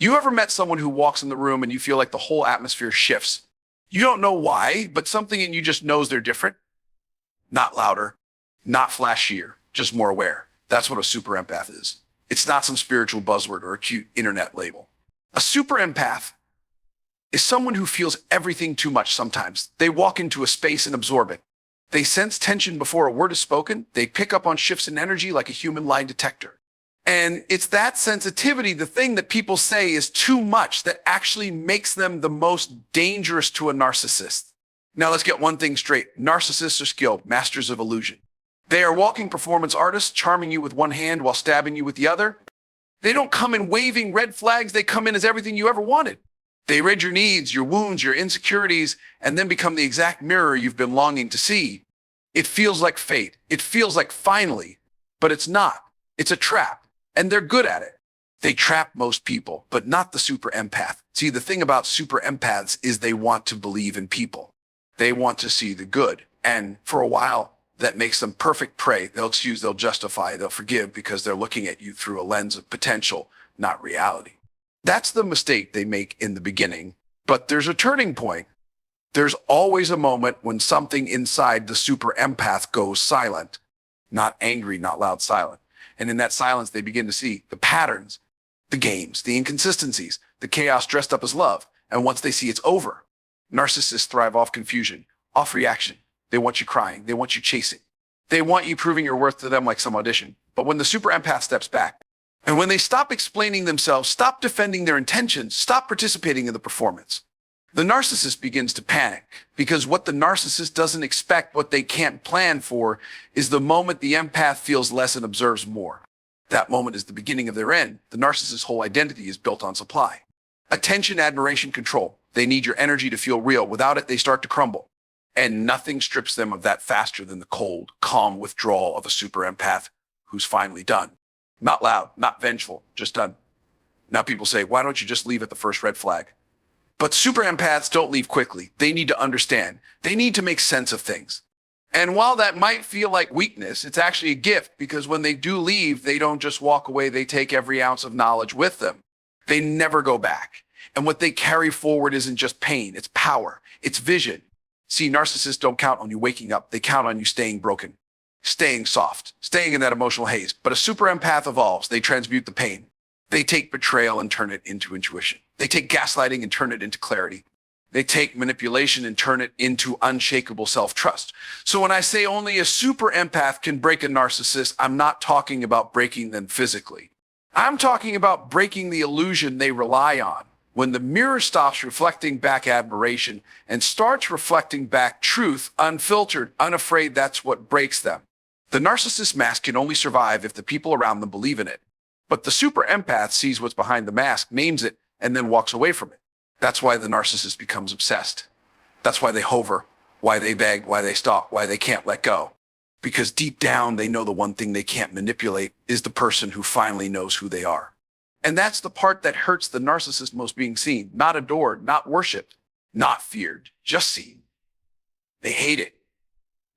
You ever met someone who walks in the room and you feel like the whole atmosphere shifts? You don't know why, but something in you just knows they're different. Not louder, not flashier, just more aware. That's what a super empath is. It's not some spiritual buzzword or a cute internet label. A super empath is someone who feels everything too much sometimes. They walk into a space and absorb it. They sense tension before a word is spoken. They pick up on shifts in energy like a human lie detector. And it's that sensitivity, the thing that people say is too much, that actually makes them the most dangerous to a narcissist. Now let's get one thing straight. Narcissists are skilled, masters of illusion. They are walking performance artists, charming you with one hand while stabbing you with the other. They don't come in waving red flags. They come in as everything you ever wanted. They read your needs, your wounds, your insecurities, and then become the exact mirror you've been longing to see. It feels like fate. It feels like finally, but it's not. It's a trap. And they're good at it. They trap most people, but not the super empath. See, the thing about super empaths is they want to believe in people. They want to see the good. And for a while, that makes them perfect prey. They'll excuse, they'll justify, they'll forgive because they're looking at you through a lens of potential, not reality. That's the mistake they make in the beginning. But there's a turning point. There's always a moment when something inside the super empath goes silent. Not angry, not loud, silent. And in that silence, they begin to see the patterns, the games, the inconsistencies, the chaos dressed up as love. And once they see it's over, narcissists thrive off confusion, off reaction. They want you crying. They want you chasing. They want you proving your worth to them like some audition. But when the super empath steps back, and when they stop explaining themselves, stop defending their intentions, stop participating in the performance, the narcissist begins to panic, because what the narcissist doesn't expect, what they can't plan for, is the moment the empath feels less and observes more. That moment is the beginning of their end. The narcissist's whole identity is built on supply. Attention, admiration, control. They need your energy to feel real. Without it, they start to crumble. And nothing strips them of that faster than the cold, calm withdrawal of a super empath who's finally done. Not loud, not vengeful, just done. Now people say, why don't you just leave at the first red flag? But super empaths don't leave quickly. They need to understand. They need to make sense of things. And while that might feel like weakness, it's actually a gift, because when they do leave, they don't just walk away. They take every ounce of knowledge with them. They never go back. And what they carry forward isn't just pain. It's power. It's vision. See, narcissists don't count on you waking up. They count on you staying broken, staying soft, staying in that emotional haze. But a super empath evolves. They transmute the pain. They take betrayal and turn it into intuition. They take gaslighting and turn it into clarity. They take manipulation and turn it into unshakable self-trust. So when I say only a super empath can break a narcissist, I'm not talking about breaking them physically. I'm talking about breaking the illusion they rely on. When the mirror stops reflecting back admiration and starts reflecting back truth, unfiltered, unafraid, that's what breaks them. The narcissist mask can only survive if the people around them believe in it. But the super empath sees what's behind the mask, names it, and then walks away from it. That's why the narcissist becomes obsessed. That's why they hover, why they beg, why they stalk, why they can't let go. Because deep down, they know the one thing they can't manipulate is the person who finally knows who they are. And that's the part that hurts the narcissist most, being seen, not adored, not worshipped, not feared, just seen. They hate it.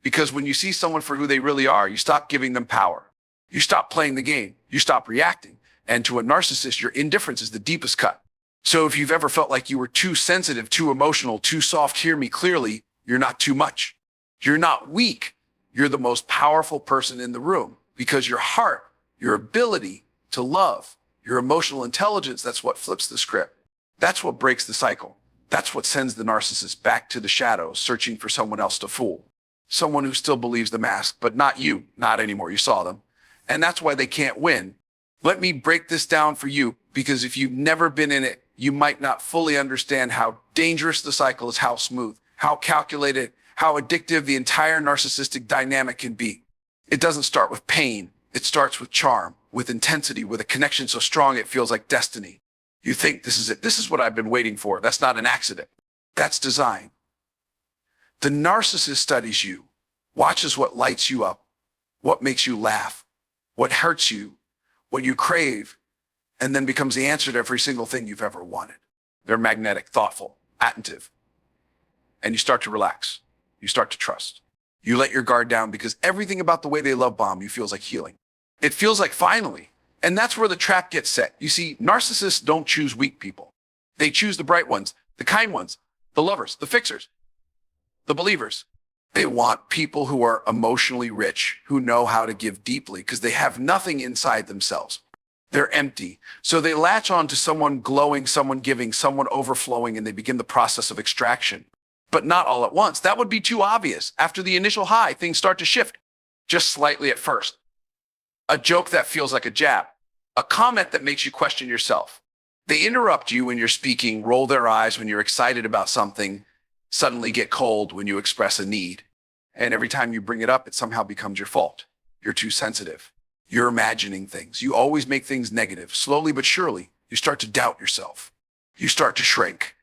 Because when you see someone for who they really are, you stop giving them power. You stop playing the game. You stop reacting. And to a narcissist, your indifference is the deepest cut. So if you've ever felt like you were too sensitive, too emotional, too soft, hear me clearly, you're not too much. You're not weak. You're the most powerful person in the room, because your heart, your ability to love, your emotional intelligence, that's what flips the script. That's what breaks the cycle. That's what sends the narcissist back to the shadows, searching for someone else to fool. Someone who still believes the mask, but not you, not anymore. You saw them. And that's why they can't win. Let me break this down for you, because if you've never been in it, you might not fully understand how dangerous the cycle is, how smooth, how calculated, how addictive the entire narcissistic dynamic can be. It doesn't start with pain. It starts with charm, with intensity, with a connection so strong it feels like destiny. You think this is it. This is what I've been waiting for. That's not an accident. That's design. The narcissist studies you, watches what lights you up, what makes you laugh, what hurts you, what you crave, and then becomes the answer to every single thing you've ever wanted. They're magnetic, thoughtful, attentive. And you start to relax. You start to trust. You let your guard down, because everything about the way they love bomb you feels like healing. It feels like finally, And that's where the trap gets set. You see, narcissists don't choose weak people. They choose the bright ones, the kind ones, the lovers, the fixers, the believers. They want people who are emotionally rich, who know how to give deeply because they have nothing inside themselves. They're empty. So they latch on to someone glowing, someone giving, someone overflowing, and they begin the process of extraction. But not all at once. That would be too obvious. After the initial high, things start to shift, just slightly at first. A joke that feels like a jab, a comment that makes you question yourself. They interrupt you when you're speaking, roll their eyes when you're excited about something, suddenly get cold when you express a need. And every time you bring it up, it somehow becomes your fault. You're too sensitive. You're imagining things. You always make things negative. Slowly but surely, you start to doubt yourself. You start to shrink.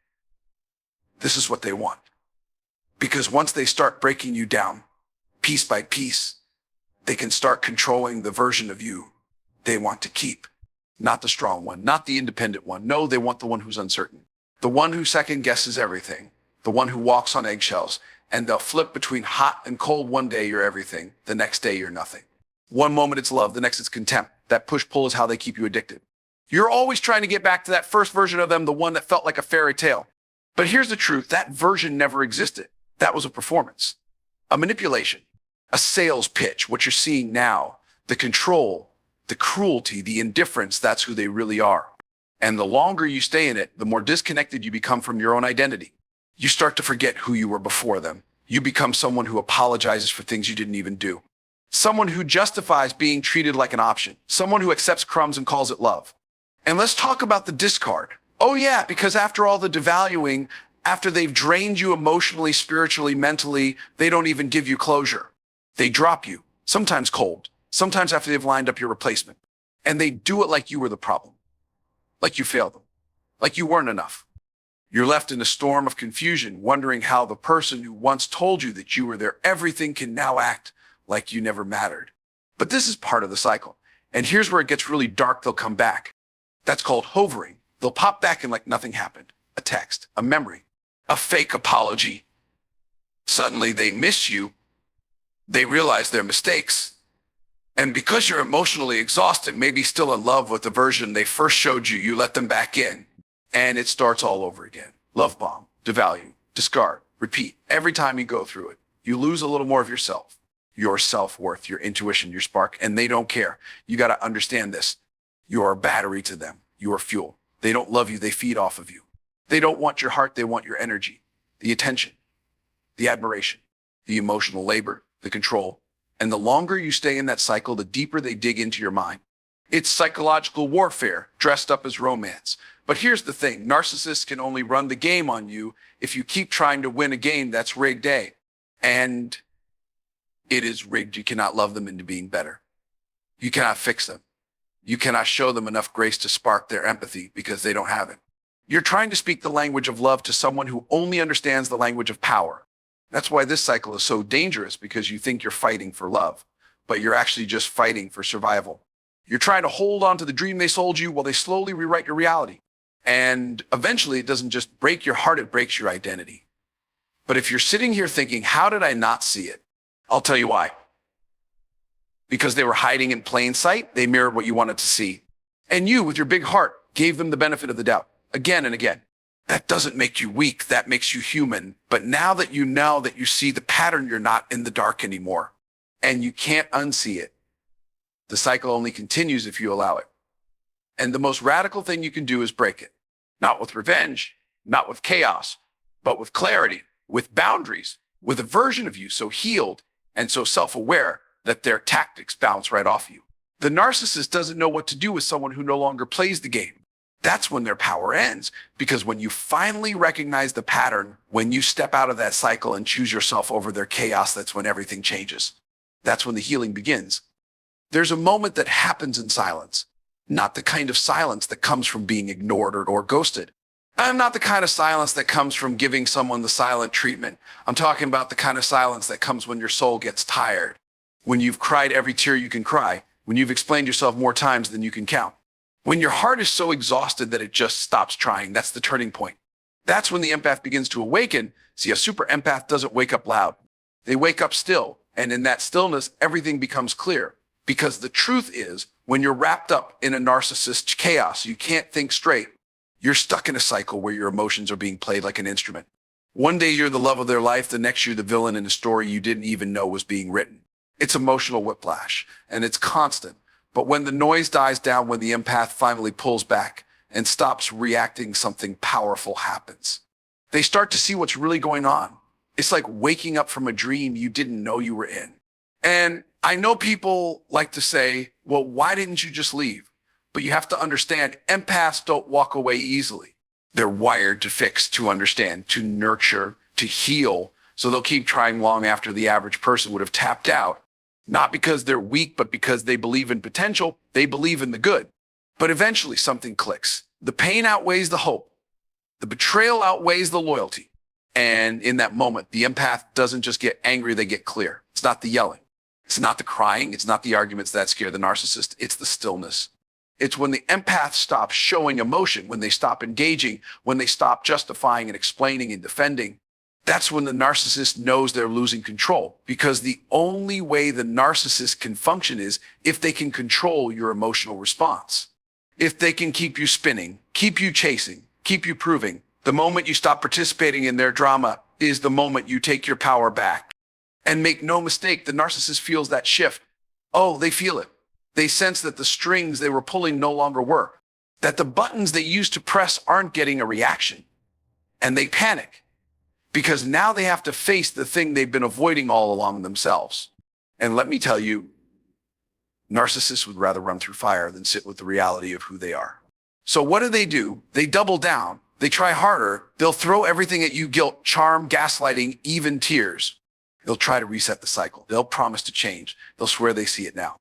This is what they want. Because once they start breaking you down, piece by piece, they can start controlling the version of you they want to keep. Not the strong one, not the independent one. No, they want the one who's uncertain. The one who second guesses everything. The one who walks on eggshells. And they'll flip between hot and cold. One day you're everything. The next day you're nothing. One moment it's love, the next it's contempt. That push-pull is how they keep you addicted. You're always trying to get back to that first version of them, the one that felt like a fairy tale. But here's the truth, that version never existed. That was a performance, a manipulation, a sales pitch. What you're seeing now, the control, the cruelty, the indifference, that's who they really are. And the longer you stay in it, the more disconnected you become from your own identity. You start to forget who you were before them. You become someone who apologizes for things you didn't even do. Someone who justifies being treated like an option. Someone who accepts crumbs and calls it love. And let's talk about the discard. Oh yeah, because after all the devaluing, after they've drained you emotionally, spiritually, mentally, they don't even give you closure. They drop you, sometimes cold, sometimes after they've lined up your replacement. And they do it like you were the problem, like you failed them, like you weren't enough. You're left in a storm of confusion, wondering how the person who once told you that you were their everything can now act like you never mattered. But this is part of the cycle. And here's where it gets really dark. They'll come back. That's called hovering. They'll pop back and like nothing happened. A text, a memory, a fake apology. Suddenly they miss you. They realize their mistakes. And because you're emotionally exhausted, maybe still in love with the version they first showed you, you let them back in. And it starts all over again. Love bomb, devalue, discard, repeat. Every time you go through it, you lose a little more of yourself, your self-worth, your intuition, your spark, and they don't care. You got to understand this. You are a battery to them. You are fuel. They don't love you. They feed off of you. They don't want your heart. They want your energy, the attention, the admiration, the emotional labor, the control. And the longer you stay in that cycle, the deeper they dig into your mind. It's psychological warfare dressed up as romance. But here's the thing. Narcissists can only run the game on you if you keep trying to win a game that's rigged, and it is rigged. You cannot love them into being better. You cannot fix them. You cannot show them enough grace to spark their empathy because they don't have it. You're trying to speak the language of love to someone who only understands the language of power. That's why this cycle is so dangerous, because you think you're fighting for love, but you're actually just fighting for survival. You're trying to hold on to the dream they sold you while they slowly rewrite your reality. And eventually it doesn't just break your heart, it breaks your identity. But if you're sitting here thinking, how did I not see it? I'll tell you why. Because they were hiding in plain sight, they mirrored what you wanted to see. And you, with your big heart, gave them the benefit of the doubt again and again. That doesn't make you weak, that makes you human. But now that you see the pattern, you're not in the dark anymore. And you can't unsee it. The cycle only continues if you allow it. And the most radical thing you can do is break it. Not with revenge, not with chaos, but with clarity, with boundaries, with a version of you so healed and so self-aware that their tactics bounce right off you. The narcissist doesn't know what to do with someone who no longer plays the game. That's when their power ends, because when you finally recognize the pattern, when you step out of that cycle and choose yourself over their chaos, that's when everything changes. That's when the healing begins. There's a moment that happens in silence, not the kind of silence that comes from being ignored or ghosted. I'm not the kind of silence that comes from giving someone the silent treatment. I'm talking about the kind of silence that comes when your soul gets tired, when you've cried every tear you can cry, when you've explained yourself more times than you can count. When your heart is so exhausted that it just stops trying, that's the turning point. That's when the empath begins to awaken. See, a super empath doesn't wake up loud. They wake up still, and in that stillness, everything becomes clear. Because the truth is, when you're wrapped up in a narcissist's chaos, you can't think straight. You're stuck in a cycle where your emotions are being played like an instrument. One day you're the love of their life, the next you're the villain in a story you didn't even know was being written. It's emotional whiplash, and it's constant. But when the noise dies down, when the empath finally pulls back and stops reacting, something powerful happens. They start to see what's really going on. It's like waking up from a dream you didn't know you were in. And I know people like to say, well, why didn't you just leave? But you have to understand, empaths don't walk away easily. They're wired to fix, to understand, to nurture, to heal. So they'll keep trying long after the average person would have tapped out. Not because they're weak, but because they believe in potential. They believe in the good. But eventually something clicks. The pain outweighs the hope. The betrayal outweighs the loyalty. And in that moment, the empath doesn't just get angry, they get clear. It's not the yelling. It's not the crying. It's not the arguments that scare the narcissist. It's the stillness. It's when the empath stops showing emotion, when they stop engaging, when they stop justifying and explaining and defending. That's when the narcissist knows they're losing control, because the only way the narcissist can function is if they can control your emotional response. If they can keep you spinning, keep you chasing, keep you proving. The moment you stop participating in their drama is the moment you take your power back. And make no mistake, the narcissist feels that shift. Oh, they feel it. They sense that the strings they were pulling no longer work, that the buttons they used to press aren't getting a reaction. And they panic, because now they have to face the thing they've been avoiding all along themselves. And let me tell you, narcissists would rather run through fire than sit with the reality of who they are. So what do? They double down. They try harder. They'll throw everything at you: guilt, charm, gaslighting, even tears. They'll try to reset the cycle. They'll promise to change. They'll swear they see it now.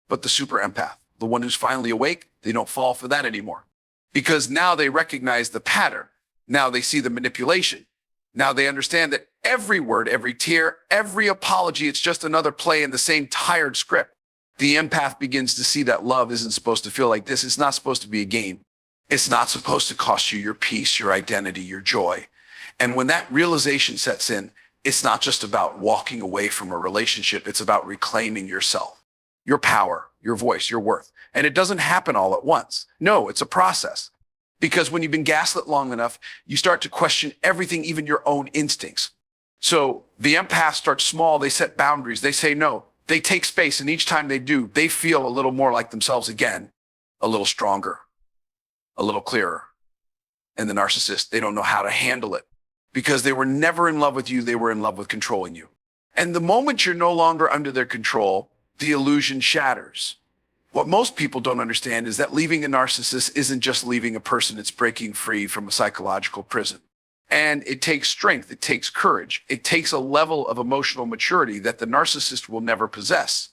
But the super empath, the one who's finally awake, they don't fall for that anymore. Because now they recognize the pattern. Now they see the manipulation. Now they understand that every word, every tear, every apology, it's just another play in the same tired script. The empath begins to see that love isn't supposed to feel like this. It's not supposed to be a game. It's not supposed to cost you your peace, your identity, your joy. And when that realization sets in, it's not just about walking away from a relationship. It's about reclaiming yourself, your power, your voice, your worth. And it doesn't happen all at once. No, it's a process. Because when you've been gaslit long enough, you start to question everything, even your own instincts. So the empath starts small. They set boundaries. They say no. They take space. And each time they do, they feel a little more like themselves again, a little stronger, a little clearer. And the narcissist, they don't know how to handle it, because they were never in love with you. They were in love with controlling you. And the moment you're no longer under their control, the illusion shatters. What most people don't understand is that leaving a narcissist isn't just leaving a person, it's breaking free from a psychological prison. And it takes strength, it takes courage, it takes a level of emotional maturity that the narcissist will never possess.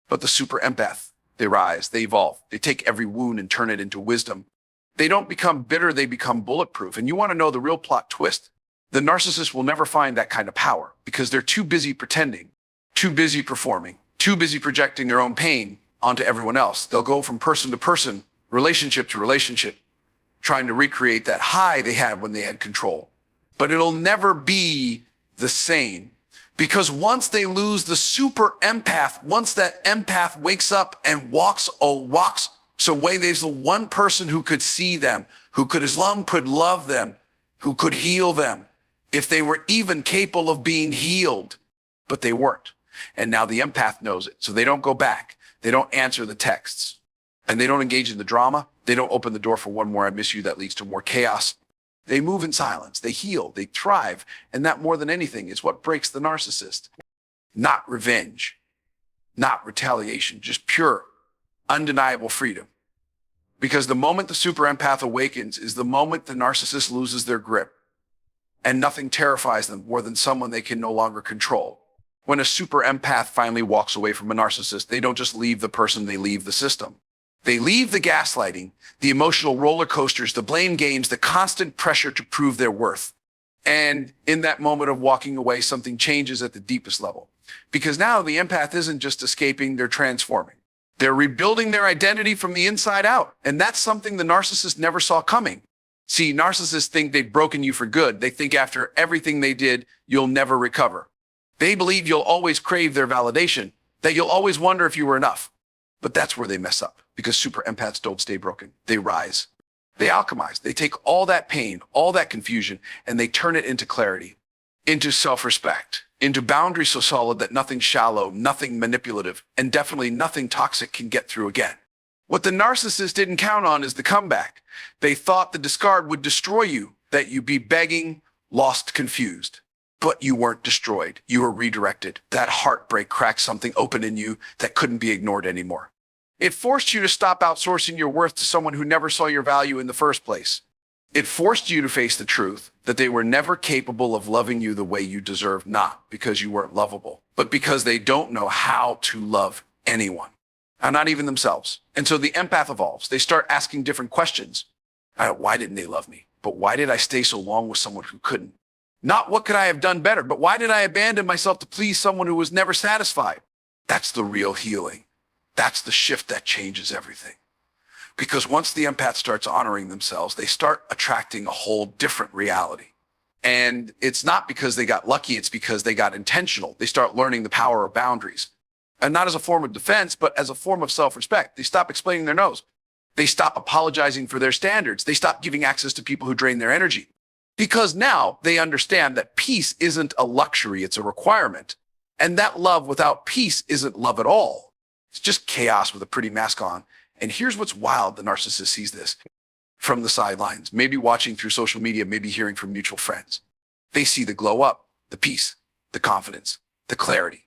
But the super empath, they rise, they evolve, they take every wound and turn it into wisdom. They don't become bitter, they become bulletproof. And you want to know the real plot twist? The narcissist will never find that kind of power, because they're too busy pretending, too busy performing, too busy projecting their own pain onto everyone else. They'll go from person to person, relationship to relationship, trying to recreate that high they had when they had control. But it'll never be the same, because once they lose the super empath, once that empath wakes up and walks away, there's the one person who could see them, who could love them, who could heal them, if they were even capable of being healed. But they weren't. And now the empath knows it. So they don't go back. They don't answer the texts. And they don't engage in the drama. They don't open the door for one more "I miss you" that leads to more chaos. They move in silence. They heal. They thrive. And that, more than anything, is what breaks the narcissist. Not revenge. Not retaliation. Just pure, undeniable freedom. Because the moment the super empath awakens is the moment the narcissist loses their grip. And nothing terrifies them more than someone they can no longer control. When a super empath finally walks away from a narcissist, they don't just leave the person, they leave the system. They leave the gaslighting, the emotional roller coasters, the blame games, the constant pressure to prove their worth. And in that moment of walking away, something changes at the deepest level. Because now the empath isn't just escaping, they're transforming. They're rebuilding their identity from the inside out. And that's something the narcissist never saw coming. See, narcissists think they've broken you for good. They think after everything they did, you'll never recover. They believe you'll always crave their validation, that you'll always wonder if you were enough. But that's where they mess up, because super empaths don't stay broken. They rise. They alchemize. They take all that pain, all that confusion, and they turn it into clarity, into self-respect, into boundaries so solid that nothing shallow, nothing manipulative, and definitely nothing toxic can get through again. What the narcissist didn't count on is the comeback. They thought the discard would destroy you, that you'd be begging, lost, confused. But you weren't destroyed. You were redirected. That heartbreak cracked something open in you that couldn't be ignored anymore. It forced you to stop outsourcing your worth to someone who never saw your value in the first place. It forced you to face the truth that they were never capable of loving you the way you deserved, not because you weren't lovable, but because they don't know how to love anyone, and not even themselves. And so the empath evolves. They start asking different questions. Why didn't they love me? But why did I stay so long with someone who couldn't? Not what could I have done better, but why did I abandon myself to please someone who was never satisfied? That's the real healing. That's the shift that changes everything. Because once the empath starts honoring themselves, they start attracting a whole different reality. And it's not because they got lucky, it's because they got intentional. They start learning the power of boundaries. And not as a form of defense, but as a form of self-respect. They stop explaining their nose. They stop apologizing for their standards. They stop giving access to people who drain their energy. Because now they understand that peace isn't a luxury, it's a requirement. And that love without peace isn't love at all. It's just chaos with a pretty mask on. And here's what's wild: the narcissist sees this from the sidelines, maybe watching through social media, maybe hearing from mutual friends. They see the glow up, the peace, the confidence, the clarity,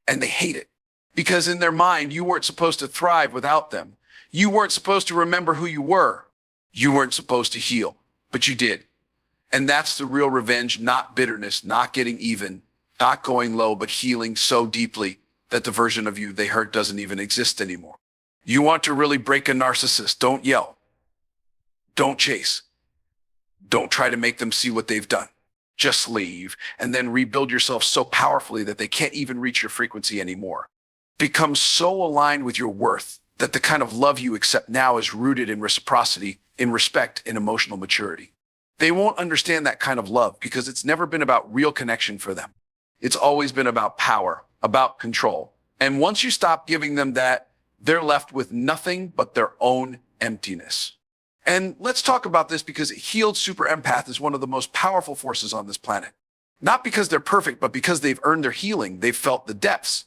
and they hate it. Because in their mind, you weren't supposed to thrive without them. You weren't supposed to remember who you were. You weren't supposed to heal, but you did. And that's the real revenge, not bitterness, not getting even, not going low, but healing so deeply that the version of you they hurt doesn't even exist anymore. You want to really break a narcissist, don't yell. Don't chase. Don't try to make them see what they've done. Just leave and then rebuild yourself so powerfully that they can't even reach your frequency anymore. Become so aligned with your worth that the kind of love you accept now is rooted in reciprocity, in respect, in emotional maturity. They won't understand that kind of love because it's never been about real connection for them. It's always been about power, about control. And once you stop giving them that, they're left with nothing but their own emptiness. And let's talk about this because a healed super empath is one of the most powerful forces on this planet. Not because they're perfect, but because they've earned their healing. They've felt the depths.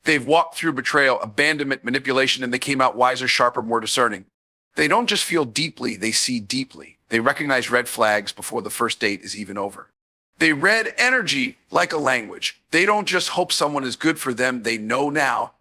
They've walked through betrayal, abandonment, manipulation, and they came out wiser, sharper, more discerning. They don't just feel deeply, they see deeply. They recognize red flags before the first date is even over. They read energy like a language. They don't just hope someone is good for them, they know now,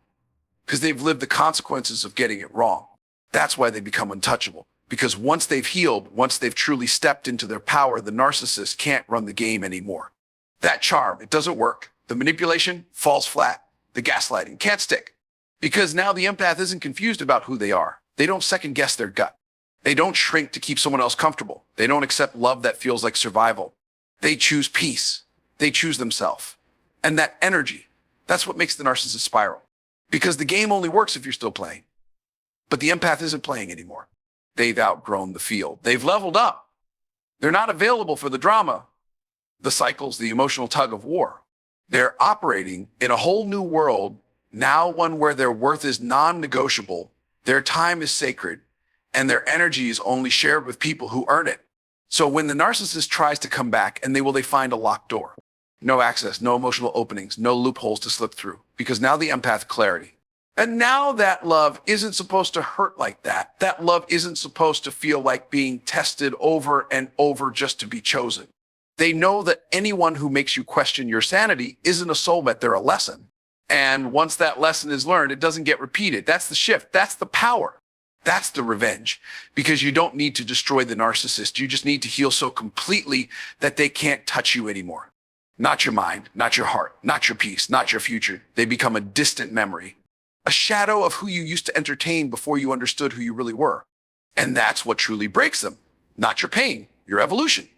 because they've lived the consequences of getting it wrong. That's why they become untouchable. Because once they've healed, once they've truly stepped into their power, the narcissist can't run the game anymore. That charm, it doesn't work. The manipulation falls flat. The gaslighting can't stick. Because now the empath isn't confused about who they are. They don't second guess their gut. They don't shrink to keep someone else comfortable. They don't accept love that feels like survival. They choose peace. They choose themselves. And that energy, that's what makes the narcissist spiral. Because the game only works if you're still playing. But the empath isn't playing anymore. They've outgrown the field. They've leveled up. They're not available for the drama, the cycles, the emotional tug of war. They're operating in a whole new world, now one where their worth is non-negotiable, their time is sacred, and their energy is only shared with people who earn it. So when the narcissist tries to come back, and they find a locked door. No access, no emotional openings, no loopholes to slip through, because now the empath clarity. And now that love isn't supposed to hurt like that. That love isn't supposed to feel like being tested over and over just to be chosen. They know that anyone who makes you question your sanity isn't a soulmate, they're a lesson. And once that lesson is learned, it doesn't get repeated. That's the shift. That's the power. That's the revenge. Because you don't need to destroy the narcissist. You just need to heal so completely that they can't touch you anymore. Not your mind, not your heart, not your peace, not your future. They become a distant memory, a shadow of who you used to entertain before you understood who you really were. And that's what truly breaks them. Not your pain, your evolution.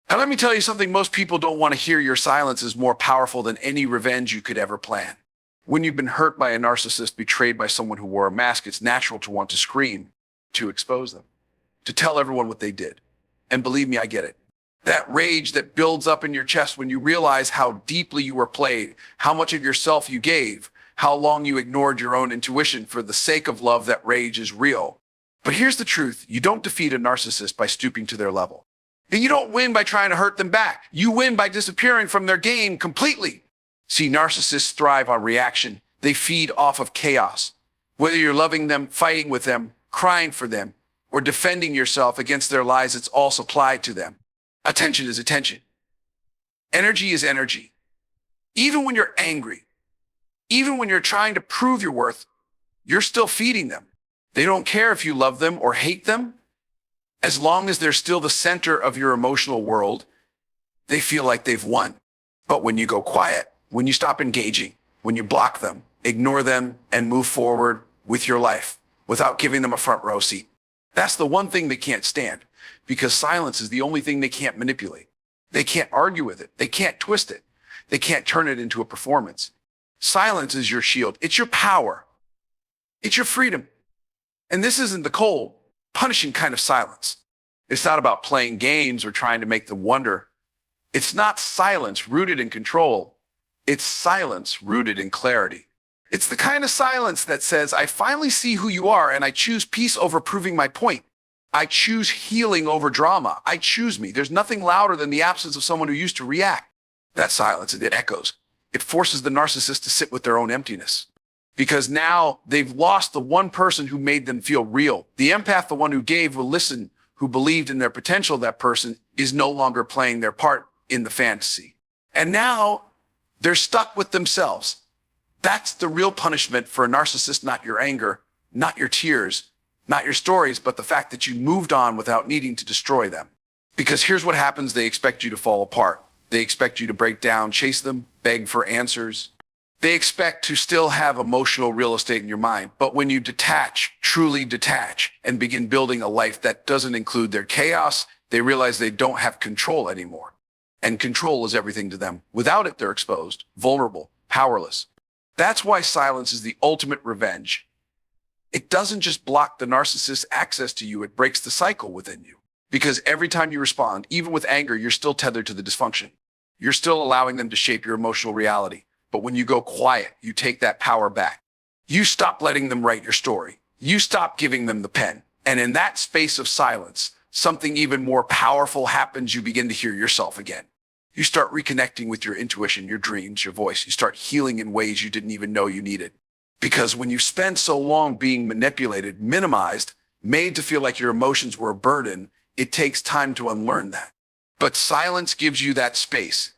And let me tell you something most people don't want to hear. Your silence is more powerful than any revenge you could ever plan. When you've been hurt by a narcissist, betrayed by someone who wore a mask, it's natural to want to scream, to expose them, to tell everyone what they did. And believe me, I get it. That rage that builds up in your chest when you realize how deeply you were played, how much of yourself you gave, how long you ignored your own intuition for the sake of love that rage is real. But here's the truth. You don't defeat a narcissist by stooping to their level. And you don't win by trying to hurt them back. You win by disappearing from their game completely. See, narcissists thrive on reaction. They feed off of chaos. Whether you're loving them, fighting with them, crying for them, or defending yourself against their lies, it's all supplied to them. Attention is attention. Energy is energy. Even when you're angry, even when you're trying to prove your worth, you're still feeding them. They don't care if you love them or hate them. As long as they're still the center of your emotional world, they feel like they've won. But when you go quiet, when you stop engaging, when you block them, ignore them, and move forward with your life without giving them a front row seat, that's the one thing they can't stand, because silence is the only thing they can't manipulate. They can't argue with it. They can't twist it. They can't turn it into a performance. Silence is your shield. It's your power. It's your freedom. And this isn't the cold, punishing kind of silence. It's not about playing games or trying to make them wonder. It's not silence rooted in control. It's silence rooted in clarity. It's the kind of silence that says, I finally see who you are, and I choose peace over proving my point. I choose healing over drama. I choose me. There's nothing louder than the absence of someone who used to react. That silence, it echoes. It forces the narcissist to sit with their own emptiness. Because now they've lost the one person who made them feel real. The empath, the one who gave, will listen, who believed in their potential, that person is no longer playing their part in the fantasy. And now they're stuck with themselves. That's the real punishment for a narcissist, not your anger, not your tears, not your stories, but the fact that you moved on without needing to destroy them. Because here's what happens. They expect you to fall apart. They expect you to break down, chase them, beg for answers. They expect to still have emotional real estate in your mind. But when you detach, truly detach, and begin building a life that doesn't include their chaos, they realize they don't have control anymore. And control is everything to them. Without it, they're exposed, vulnerable, powerless. That's why silence is the ultimate revenge. It doesn't just block the narcissist's access to you, it breaks the cycle within you. Because every time you respond, even with anger, you're still tethered to the dysfunction. You're still allowing them to shape your emotional reality. But when you go quiet, you take that power back. You stop letting them write your story. You stop giving them the pen. And in that space of silence, something even more powerful happens. You begin to hear yourself again. You start reconnecting with your intuition, your dreams, your voice. You start healing in ways you didn't even know you needed. Because when you spend so long being manipulated, minimized, made to feel like your emotions were a burden, it takes time to unlearn that. But silence gives you that space.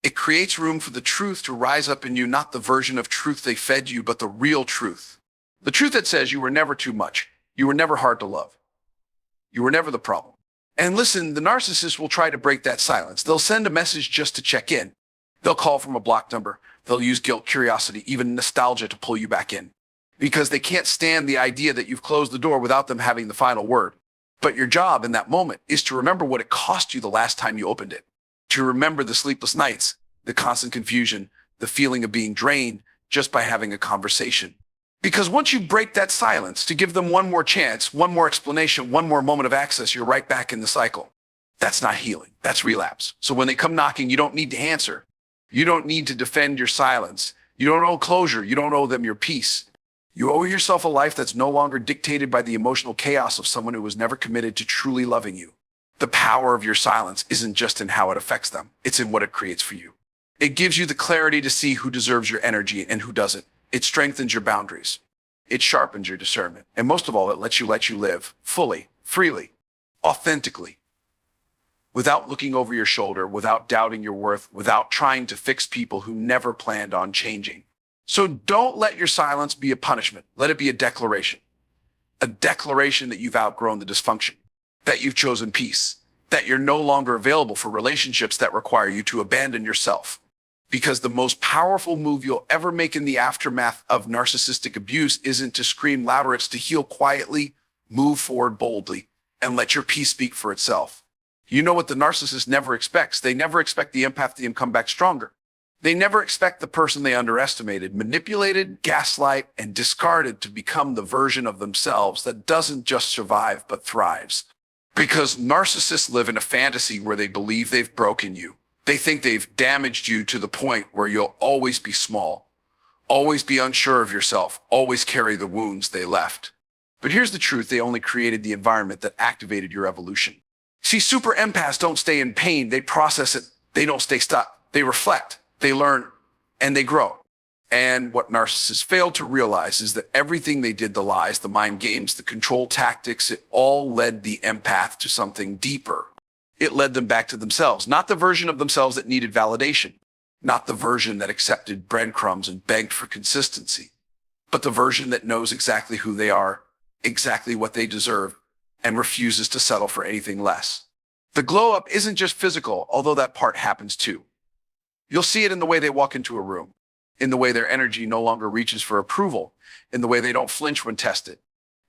It creates room for the truth to rise up in you, not the version of truth they fed you, but the real truth. The truth that says you were never too much. You were never hard to love. You were never the problem. And listen, the narcissist will try to break that silence. They'll send a message just to check in. They'll call from a blocked number. They'll use guilt, curiosity, even nostalgia to pull you back in. Because they can't stand the idea that you've closed the door without them having the final word. But your job in that moment is to remember what it cost you the last time you opened it. To remember the sleepless nights, the constant confusion, the feeling of being drained just by having a conversation. Because once you break that silence, to give them one more chance, one more explanation, one more moment of access, you're right back in the cycle. That's not healing. That's relapse. So when they come knocking, you don't need to answer. You don't need to defend your silence. You don't owe closure. You don't owe them your peace. You owe yourself a life that's no longer dictated by the emotional chaos of someone who was never committed to truly loving you. The power of your silence isn't just in how it affects them. It's in what it creates for you. It gives you the clarity to see who deserves your energy and who doesn't. It strengthens your boundaries. It sharpens your discernment. And most of all, it lets you live fully, freely, authentically, without looking over your shoulder, without doubting your worth, without trying to fix people who never planned on changing. So don't let your silence be a punishment. Let it be a declaration that you've outgrown the dysfunction, that you've chosen peace, that you're no longer available for relationships that require you to abandon yourself. Because the most powerful move you'll ever make in the aftermath of narcissistic abuse isn't to scream louder, it's to heal quietly, move forward boldly, and let your peace speak for itself. You know what the narcissist never expects? They never expect the empath to come back stronger. They never expect the person they underestimated, manipulated, gaslight, and discarded to become the version of themselves that doesn't just survive, but thrives. Because narcissists live in a fantasy where they believe they've broken you. They think they've damaged you to the point where you'll always be small, Always be unsure of yourself. Always carry the wounds they left. But here's the truth. They only created the environment that activated your evolution. See, super empaths don't stay in pain. They process it. They don't stay stuck. They reflect, they learn, and they grow. And what narcissists fail to realize is that everything they did, the lies, the mind games, the control tactics, it all led the empath to something deeper. It led them back to themselves, not the version of themselves that needed validation, not the version that accepted breadcrumbs and begged for consistency, but the version that knows exactly who they are, exactly what they deserve, and refuses to settle for anything less. The glow up isn't just physical, although that part happens too. You'll see it in the way they walk into a room, in the way their energy no longer reaches for approval, in the way they don't flinch when tested.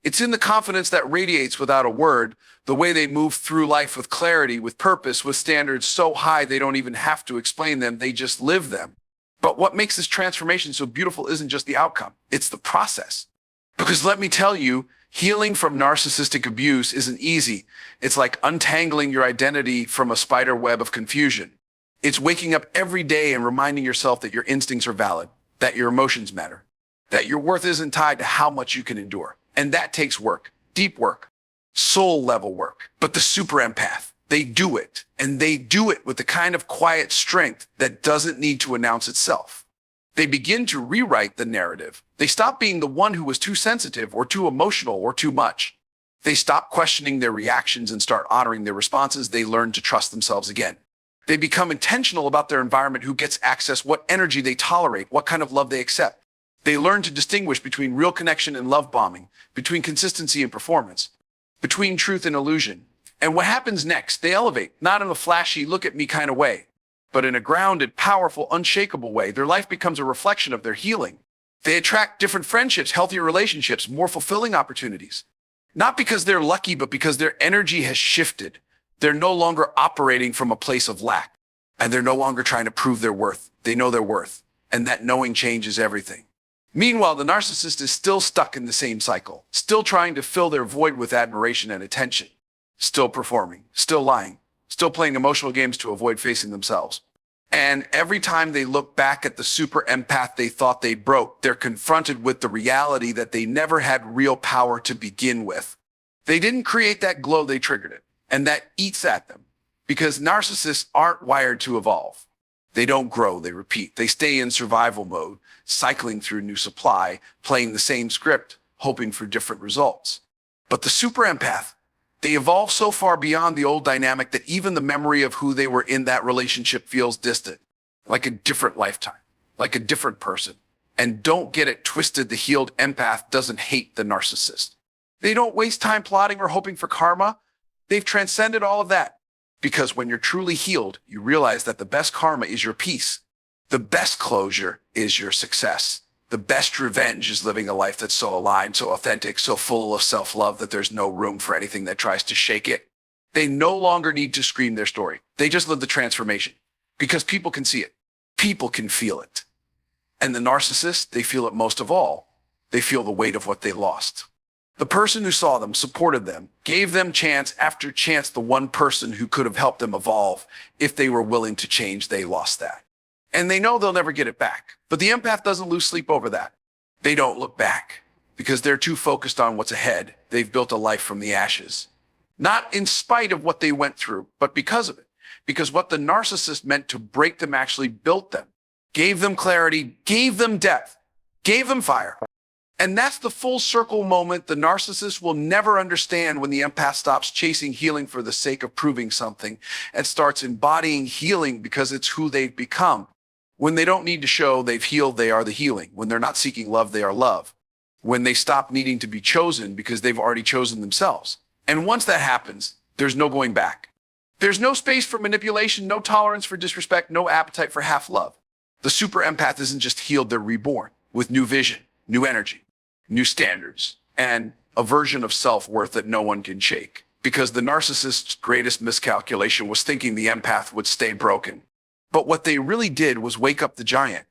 It's in the confidence that radiates without a word, the way they move through life with clarity, with purpose, with standards so high they don't even have to explain them, they just live them. But what makes this transformation so beautiful isn't just the outcome, it's the process. Because let me tell you, healing from narcissistic abuse isn't easy. It's like untangling your identity from a spider web of confusion. It's waking up every day and reminding yourself that your instincts are valid, that your emotions matter, that your worth isn't tied to how much you can endure. And that takes work, deep work, soul level work. But the super empath, they do it. And they do it with the kind of quiet strength that doesn't need to announce itself. They begin to rewrite the narrative. They stop being the one who was too sensitive or too emotional or too much. They stop questioning their reactions and start honoring their responses. They learn to trust themselves again. They become intentional about their environment, who gets access, what energy they tolerate, what kind of love they accept. They learn to distinguish between real connection and love bombing, between consistency and performance, between truth and illusion. And what happens next? They elevate, not in a flashy, look at me kind of way, but in a grounded, powerful, unshakable way. Their life becomes a reflection of their healing. They attract different friendships, healthier relationships, more fulfilling opportunities. Not because they're lucky, but because their energy has shifted. They're no longer operating from a place of lack, and they're no longer trying to prove their worth. They know their worth, and that knowing changes everything. Meanwhile, the narcissist is still stuck in the same cycle, still trying to fill their void with admiration and attention, still performing, still lying, still playing emotional games to avoid facing themselves. And every time they look back at the super empath they thought they broke, they're confronted with the reality that they never had real power to begin with. They didn't create that glow, they triggered it. And that eats at them, because narcissists aren't wired to evolve. They don't grow, they repeat. They stay in survival mode, cycling through new supply, playing the same script, hoping for different results. But the super empath, they evolve so far beyond the old dynamic that even the memory of who they were in that relationship feels distant, like a different lifetime, like a different person. And don't get it twisted, the healed empath doesn't hate the narcissist. They don't waste time plotting or hoping for karma. They've transcended all of that, because when you're truly healed, you realize that the best karma is your peace. The best closure is your success. The best revenge is living a life that's so aligned, so authentic, so full of self-love that there's no room for anything that tries to shake it. They no longer need to scream their story. They just live the transformation, because people can see it. People can feel it. And the narcissist, they feel it most of all. They feel the weight of what they lost. The person who saw them, supported them, gave them chance after chance, the one person who could have helped them evolve if they were willing to change, they lost that. And they know they'll never get it back. But the empath doesn't lose sleep over that. They don't look back because they're too focused on what's ahead. They've built a life from the ashes. Not in spite of what they went through, but because of it. Because what the narcissist meant to break them actually built them, gave them clarity, gave them depth, gave them fire. And that's the full circle moment the narcissist will never understand, when the empath stops chasing healing for the sake of proving something and starts embodying healing because it's who they've become. When they don't need to show they've healed, they are the healing. When they're not seeking love, they are love. When they stop needing to be chosen because they've already chosen themselves. And once that happens, there's no going back. There's no space for manipulation, no tolerance for disrespect, no appetite for half love. The super empath isn't just healed, they're reborn with new vision, new energy, new standards, and a version of self-worth that no one can shake. Because the narcissist's greatest miscalculation was thinking the empath would stay broken. But what they really did was wake up the giant.